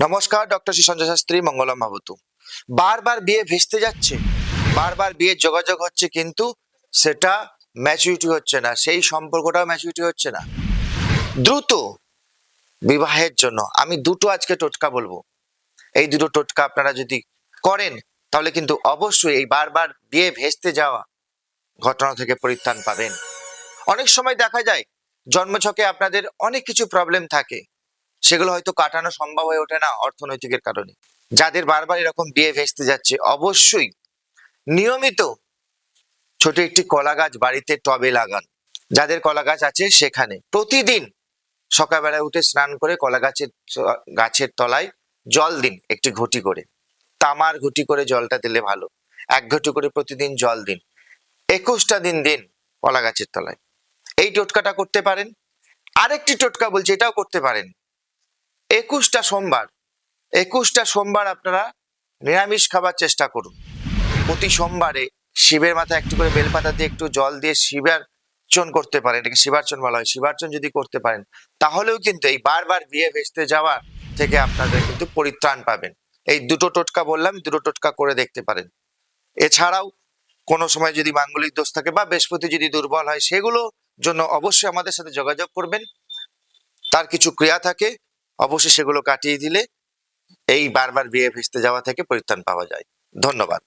নমস্কার, ডক্টর শ্রী সঞ্জয় শাস্ত্রী, মঙ্গলম ভাবতু। বারবার বিয়ে ভেস্তে যাচ্ছে, বারবার বিয়ের যোগাযোগ হচ্ছে, কিন্তু সেটা ম্যাচুরিটি হচ্ছে না, সেই সম্পর্কটাও ম্যাচুরিটি হচ্ছে না। দ্রুত বিবাহের জন্য আমি দুটো আজকে টোটকা বলবো। এই দুটো টোটকা আপনারা যদি করেন তাহলে কিন্তু অবশ্যই এই বারবার বিয়ে ভেস্তে যাওয়া ঘটনা থেকে পরিত্রাণ পাবেন। অনেক সময় দেখা যায় জন্মছকে আপনাদের অনেক কিছু প্রবলেম থাকে, সেগুলো হয়তো কাটানো সম্ভব হয়ে ওঠে না অর্থনৈতিকের কারণে। যাদের বারবার এরকম বিয়ে ভেস্তে যাচ্ছে, অবশ্যই নিয়মিত ছোট একটি কলা গাছ বাড়িতে টবে লাগান। যাদের কলা গাছ আছে সেখানে প্রতিদিন সকালবেলায় উঠে স্নান করে কলা গাছের তলায় জল দিন, একটি ঘটি করে, তামার ঘটি করে জলটা দিলে ভালো। 1 ঘটি করে প্রতিদিন জল দিন, 21টা দিন দিন কলা গাছের তলায়। এই টোটকাটা করতে পারেন। আরেকটি টোটকা বলছি, এটাও করতে পারেন। 21টা সোমবার, 21টা সোমবার আপনারা নিরামিষ খাবার চেষ্টা করুন। প্রতি সোমবারে শিবের মাথায় একটু করে বেলপাতা দিয়ে একটু জল দিয়ে শিবার্চন করতে পারেন। এটাকে শিবার্চন বলা হয়। শিবার্চন যদি করতে পারেন তাহলেও কিন্তু এই বারবার বিয়ে ভেস্তে যাওয়া থেকে আপনাদের কিন্তু পরিত্রাণ পাবেন। এই দুটো টোটকা বললাম, দুটো টোটকা করে দেখতে পারেন। এছাড়াও কোনো সময় যদি মাঙ্গলিক দোষ থাকে বা বৃহস্পতি যদি দুর্বল হয়, সেগুলো জন্য অবশ্যই আমাদের সাথে যোগাযোগ করবেন। তার কিছু ক্রিয়া থাকে, অবশ্যই সেগুলো কাটিয়ে দিলে এই বারবার বিয়ে ভেস্তে যাওয়া থেকে পরিত্রাণ পাওয়া যায়। ধন্যবাদ।